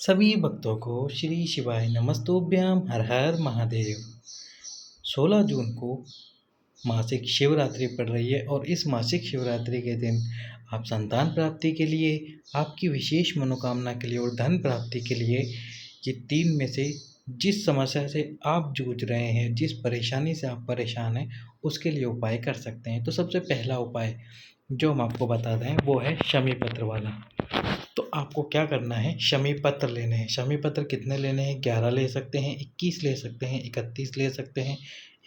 सभी भक्तों को श्री शिवाय नमस्तुभ्यं हर हर महादेव। 16 जून को मासिक शिवरात्रि पड़ रही है और इस मासिक शिवरात्रि के दिन आप संतान प्राप्ति के लिए, आपकी विशेष मनोकामना के लिए और धन प्राप्ति के लिए ये 3 में से जिस समस्या से आप जूझ रहे हैं, जिस परेशानी से आप परेशान हैं, उसके लिए उपाय कर सकते हैं। तो सबसे पहला उपाय जो हम आपको बता दें वो है शमी पत्र वाला। तो आपको क्या करना है, शमी पत्र लेने हैं। शमी पत्र कितने लेने हैं? 11 ले सकते हैं, 21 ले सकते हैं, 31 ले सकते हैं,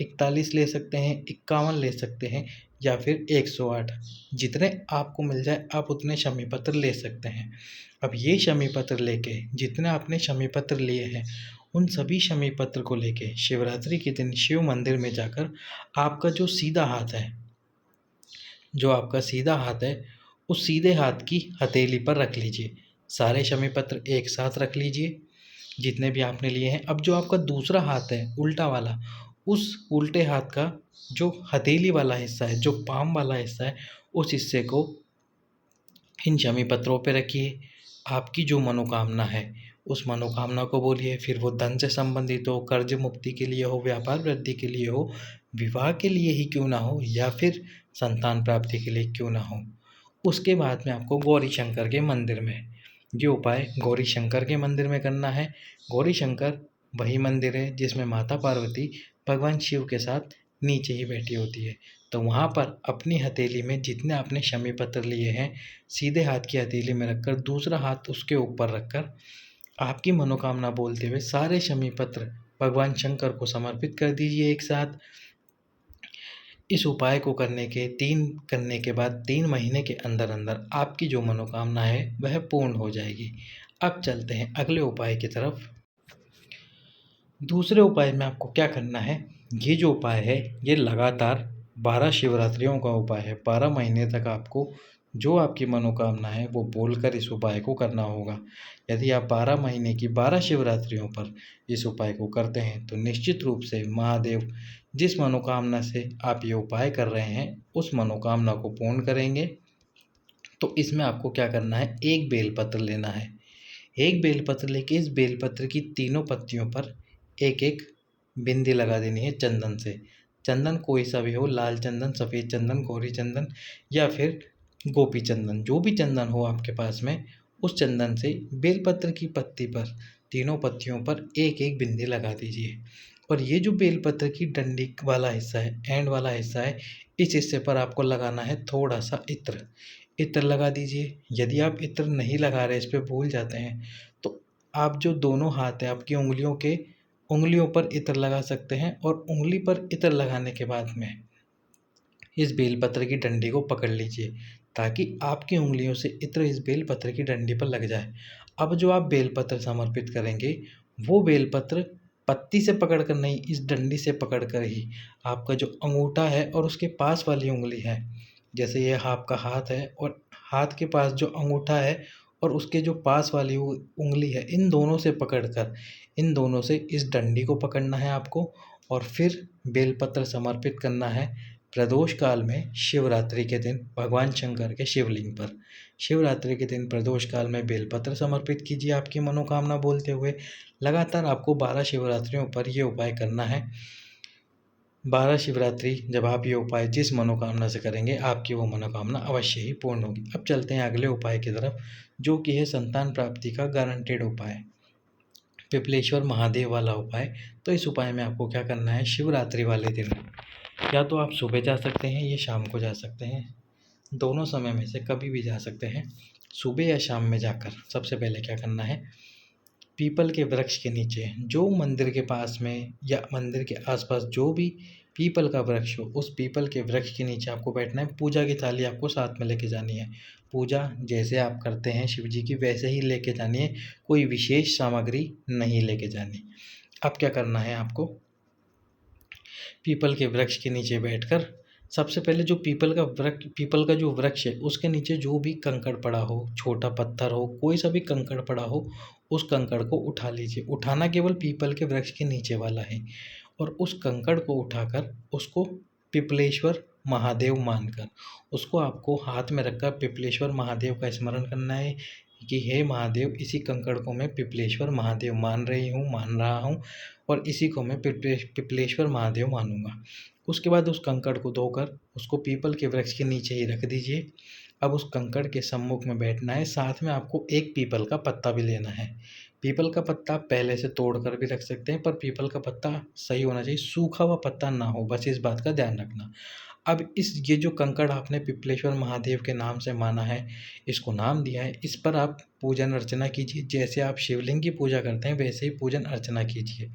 41 ले सकते हैं, 51 ले सकते हैं या फिर 108। जितने आपको मिल जाए आप उतने शमी पत्र ले सकते हैं। अब ये शमी पत्र लेके, जितने आपने शमी पत्र लिए हैं उन सभी शमी पत्र को लेके शिवरात्रि के दिन शिव मंदिर में जाकर आपका जो सीधा हाथ है, उस सीधे हाथ की हथेली पर रख लीजिए। सारे शमी पत्र एक साथ रख लीजिए जितने भी आपने लिए हैं। अब जो आपका दूसरा हाथ है उल्टा वाला, उस उल्टे हाथ का जो हथेली वाला हिस्सा है, जो पाम वाला हिस्सा है, उस हिस्से को इन शमी पत्रों पे रखिए। आपकी जो मनोकामना है उस मनोकामना को बोलिए, फिर वो धन से संबंधित हो, कर्ज मुक्ति के लिए हो, व्यापार वृद्धि के लिए हो, विवाह के लिए ही क्यों ना हो या फिर संतान प्राप्ति के लिए क्यों ना हो। उसके बाद में आपको गौरी शंकर के मंदिर में ये उपाय गौरी शंकर के मंदिर में करना है। गौरी शंकर वही मंदिर है जिसमें माता पार्वती भगवान शिव के साथ नीचे ही बैठी होती है। तो वहाँ पर अपनी हथेली में जितने आपने शमी पत्र लिए हैं, सीधे हाथ की हथेली में रखकर दूसरा हाथ उसके ऊपर रखकर आपकी मनोकामना बोलते हुए सारे शमी पत्र भगवान शंकर को समर्पित कर दीजिए एक साथ। इस उपाय को करने के बाद 3 महीने के अंदर अंदर आपकी जो मनोकामना है वह पूर्ण हो जाएगी। अब चलते हैं अगले उपाय की तरफ। दूसरे उपाय में आपको क्या करना है, ये जो उपाय है ये लगातार 12 शिवरात्रियों का उपाय है। 12 महीने तक आपको जो आपकी मनोकामना है वो बोलकर इस उपाय को करना होगा। यदि आप 12 महीने की 12 शिवरात्रियों पर इस उपाय को करते हैं तो निश्चित रूप से महादेव जिस मनोकामना से आप ये उपाय कर रहे हैं उस मनोकामना को पूर्ण करेंगे। तो इसमें आपको क्या करना है, एक बेलपत्र लेना है। एक बेलपत्र लेके इस बेलपत्र की तीनों पत्तियों पर एक एक बिंदी लगा देनी है चंदन से। चंदन कोई सा भी हो, लाल चंदन, सफ़ेद चंदन, गौरी चंदन या फिर गोपी चंदन, जो भी चंदन हो आपके पास में, उस चंदन से बेलपत्र की पत्ती पर, तीनों पत्तियों पर एक एक बिंदी लगा दीजिए। और ये जो बेलपत्र की डंडी वाला हिस्सा है, एंड वाला हिस्सा है, इस हिस्से पर आपको लगाना है थोड़ा सा इत्र। इत्र लगा दीजिए। यदि आप इत्र नहीं लगा रहे, इस पर भूल जाते हैं, तो आप जो दोनों हाथ हैं आपकी उंगलियों पर इत्र लगा सकते हैं और उंगली पर इत्र लगाने के बाद में इस बेलपत्र की डंडी को पकड़ लीजिए ताकि आपकी उंगलियों से इत्र इस बेलपत्र की डंडी पर लग जाए। अब जो आप बेलपत्र समर्पित करेंगे वो बेलपत्र पत्ती से पकड़कर नहीं, इस डंडी से पकड़कर ही आपका जो अंगूठा है और उसके पास वाली उंगली है, जैसे ये आपका हाथ है और हाथ के पास जो अंगूठा है और उसके जो पास वाली उंगली है, इन दोनों से पकड़कर, इन दोनों से इस डंडी को पकड़ना है आपको और फिर बेलपत्र समर्पित करना है प्रदोष काल में शिवरात्रि के दिन भगवान शंकर के शिवलिंग पर। शिवरात्रि के दिन प्रदोष काल में बेलपत्र समर्पित कीजिए आपकी मनोकामना बोलते हुए। लगातार आपको 12 शिवरात्रियों पर ये उपाय करना है। 12 शिवरात्रि जब आप ये उपाय जिस मनोकामना से करेंगे आपकी वो मनोकामना अवश्य ही पूर्ण होगी। अब चलते हैं अगले उपाय की तरफ जो कि है संतान प्राप्ति का गारंटेड उपाय, पिपलेश्वर महादेव वाला उपाय। तो इस उपाय में आपको क्या करना है, शिवरात्रि वाले दिन या तो आप सुबह जा सकते हैं या शाम को जा सकते हैं, दोनों समय में से कभी भी जा सकते हैं। सुबह या शाम में जाकर सबसे पहले क्या करना है, पीपल के वृक्ष के नीचे, जो मंदिर के पास में या मंदिर के आसपास जो भी पीपल का वृक्ष हो, उस पीपल के वृक्ष के नीचे आपको बैठना है। पूजा की थाली आपको साथ में लेके जानी है। पूजा जैसे आप करते हैं शिव जी की वैसे ही लेके जानी है, कोई विशेष सामग्री नहीं लेके जानी। अब क्या करना है आपको, पीपल के वृक्ष के नीचे बैठकर सबसे पहले जो पीपल का जो वृक्ष है उसके नीचे जो भी कंकड़ पड़ा हो, छोटा पत्थर हो, कोई सा भी कंकड़ पड़ा हो, उस कंकड़ को उठा लीजिए। उठाना केवल पीपल के वृक्ष के नीचे वाला है और उस कंकड़ को उठाकर उसको पिपलेश्वर महादेव मानकर उसको आपको हाथ में रखकर पिपलेश्वर महादेव का स्मरण करना है। कि हे महादेव, इसी कंकड़ को मैं पिपलेश्वर महादेव मान रहा हूँ और इसी को मैं पिपलेश्वर महादेव मानूँगा। उसके बाद उस कंकड़ को धोकर उसको पीपल के वृक्ष के नीचे ही रख दीजिए। अब उस कंकड़ के सम्मुख में बैठना है, साथ में आपको एक पीपल का पत्ता भी लेना है। पीपल का पत्ता आप पहले से तोड़ कर भी रख सकते हैं, पर पीपल का पत्ता सही होना चाहिए, सूखा हुआ पत्ता ना हो, बस इस बात का ध्यान रखना। अब ये जो कंकड़ आपने पिपलेश्वर महादेव के नाम से माना है, इसको नाम दिया है, इस पर आप पूजन अर्चना कीजिए। जैसे आप शिवलिंग की पूजा करते हैं, वैसे ही पूजन अर्चना कीजिए।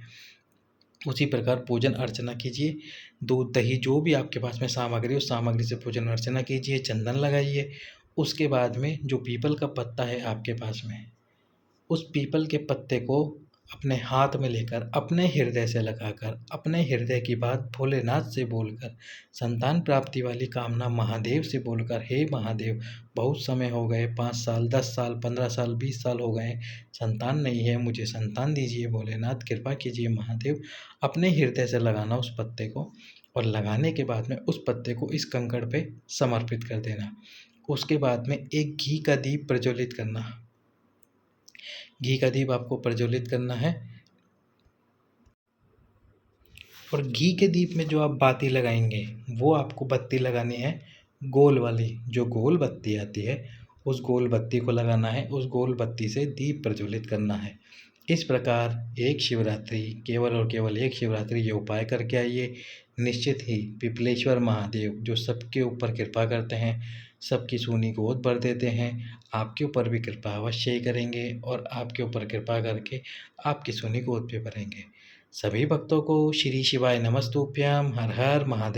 उसी प्रकार पूजन अर्चना कीजिए। दूध, दही जो भी आपके पास में सामग्री है, उस सामग्री से पूजन अर्चना कीजिए, चंदन लगाइए। उसके बाद में जो पीपल का पत्ता है आपके पास में, उस पीपल के पत्ते को अपने हाथ में लेकर, अपने हृदय से लगाकर, अपने हृदय की बात भोलेनाथ से बोलकर, संतान प्राप्ति वाली कामना महादेव से बोलकर, हे महादेव, बहुत समय हो गए, 5 साल, 10 साल, 15 साल, 20 साल हो गए, संतान नहीं है, मुझे संतान दीजिए भोलेनाथ, कृपा कीजिए महादेव। अपने हृदय से लगाना उस पत्ते को, और लगाने के बाद में उस पत्ते को इस कंकड़ पे समर्पित कर देना। उसके बाद में एक घी का दीप प्रज्वलित करना। घी का दीप आपको प्रज्वलित करना है, और घी के दीप में जो आप बाती लगाएंगे, वो आपको बत्ती लगानी है गोल वाली। जो गोल बत्ती आती है, उस गोल बत्ती को लगाना है, उस गोल बत्ती से दीप प्रज्वलित करना है। इस प्रकार एक शिवरात्रि, केवल और केवल एक शिवरात्रि ये उपाय करके आइए। निश्चित ही पिपलेश्वर महादेव, जो सबके ऊपर कृपा करते हैं, सबकी सूनी गोद भर देते हैं, आपके ऊपर भी कृपा अवश्य ही करेंगे, और आपके ऊपर कृपा करके आपकी सूनी गोद भी भरेंगे। सभी भक्तों को श्री शिवाय नमस्तुभ्यम। हर हर महादेव।